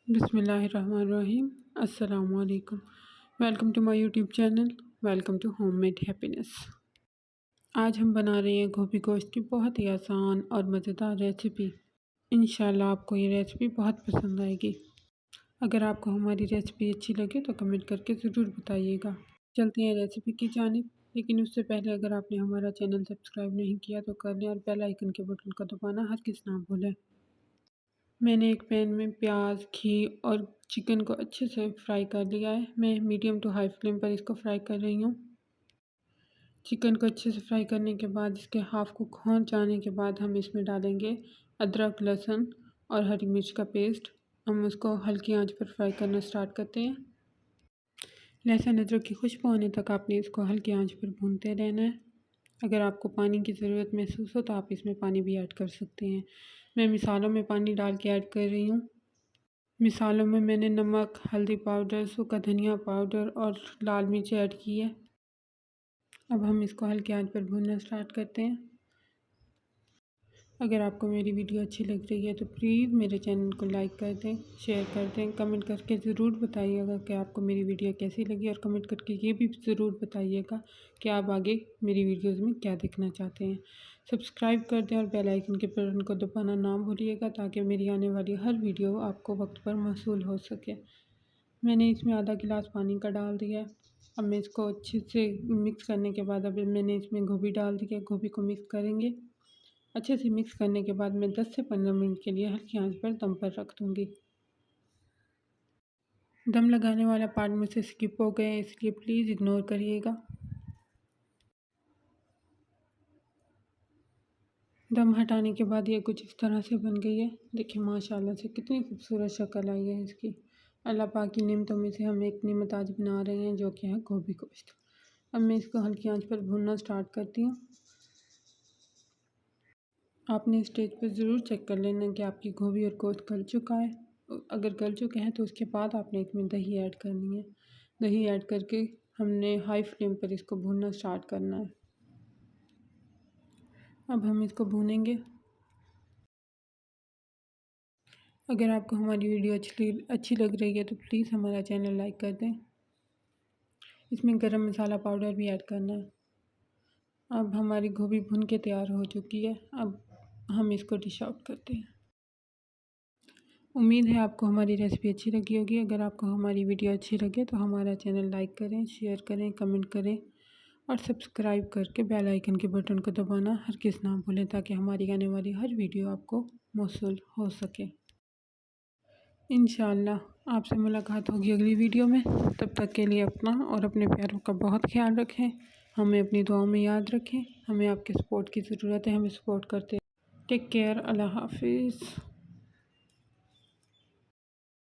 बिस्मिल्लाहिर्रहमानिर्रहीम। अस्सलामु अलैकुम। Welcome to my YouTube channel. Welcome to homemade happiness. आज हम बना रहे हैं गोभी गोश्त की बहुत ही आसान और मज़ेदार रेसिपी। इंशाल्लाह आपको ये रेसिपी बहुत पसंद आएगी। अगर आपको हमारी रेसिपी अच्छी लगे तो कमेंट करके ज़रूर बताइएगा। चलते हैं रेसिपी की जानिब, लेकिन उससे पहले अगर आपने हमारा चैनल सब्सक्राइब नहीं किया तो कर लें और बेल आइकन के बटन को दबाना हरगिज़ ना भूलें। मैंने एक पैन में प्याज, घी और चिकन को अच्छे से फ्राई कर लिया है। मैं मीडियम टू हाई फ्लेम पर इसको फ्राई कर रही हूँ। चिकन को अच्छे से फ्राई करने के बाद इसके हाफ कुक हो जाने के बाद हम इसमें डालेंगे अदरक, लहसुन और हरी मिर्च का पेस्ट। हम उसको हल्की आंच पर फ्राई करना स्टार्ट करते हैं। लहसुन अदरक की खुशबू आने तक आपने इसको हल्की आंच पर भूनते रहना है। अगर आपको पानी की ज़रूरत महसूस हो तो आप इसमें पानी भी ऐड कर सकते हैं। मैं मिसालों में पानी डाल के ऐड कर रही हूँ। मिसालों में मैंने नमक, हल्दी पाउडर, सूखा धनिया पाउडर और लाल मिर्च ऐड की है। अब हम इसको हल्की आंच पर भूनना स्टार्ट करते हैं। अगर आपको मेरी वीडियो अच्छी लग रही है तो प्लीज़ मेरे चैनल को लाइक कर दें, शेयर कर दें, कमेंट करके ज़रूर बताइएगा कि आपको मेरी वीडियो कैसी लगी, और कमेंट करके ये भी ज़रूर बताइएगा कि आप आगे मेरी वीडियोज़ में क्या देखना चाहते हैं। सब्सक्राइब कर दें और बेल आइकन के बटन को दबाना ना भूलिएगा ताकि मेरी आने वाली हर वीडियो आपको वक्त पर मौसूल हो सके। मैंने इसमें आधा गिलास पानी का डाल दिया है। अब मैं इसको अच्छे से मिक्स करने के बाद अब मैंने इसमें गोभी डाल दी है। गोभी को मिक्स करेंगे। अच्छे से मिक्स करने के बाद मैं 10 से 15 मिनट के लिए हल्की आंच पर दम पर रख दूँगी। दम लगाने वाला पार्ट मुझसे स्किप हो गया है, इसलिए प्लीज़ इग्नोर करिएगा। दम हटाने के बाद ये कुछ इस तरह से बन गई है। देखिए माशाल्लाह से कितनी खूबसूरत शक्ल आई है इसकी। अल्लाह पाक की नेमतों में से हम एक नेमत आज बना रहे हैं जो कि है गोभी गोश्त। अब मैं इसको हल्की आंच पर भूनना स्टार्ट करती हूँ। आपने स्टेज पर ज़रूर चेक कर लेना कि आपकी गोभी और गोश्त गल चुका है। अगर गल चुके हैं तो उसके बाद आपने इसमें दही ऐड करनी है। दही ऐड करके हमने हाई फ्लेम पर इसको भूनना स्टार्ट करना है। अब हम इसको भूनेंगे। अगर आपको हमारी वीडियो अच्छी लग रही है तो प्लीज़ हमारा चैनल लाइक कर दें। इसमें गरम मसाला पाउडर भी ऐड करना है। अब हमारी गोभी भुन के तैयार हो चुकी है। अब हम इसको डिश आउट करते हैं। उम्मीद है आपको हमारी रेसिपी अच्छी लगी होगी। अगर आपको हमारी वीडियो अच्छी लगे तो हमारा चैनल लाइक करें, शेयर करें, कमेंट करें और सब्सक्राइब करके बेल आइकन के बटन को दबाना हरगिज़ ना भूलें ताकि हमारी आने वाली हर वीडियो आपको मौसूल हो सके। इंशाअल्लाह आपसे मुलाकात होगी अगली वीडियो में। तब तक के लिए अपना और अपने प्यारों का बहुत ख्याल रखें। हमें अपनी दुआओं में याद रखें। हमें आपके सपोर्ट की ज़रूरत है। हमें सपोर्ट करते। Take care. अल्लाह हाफिज़।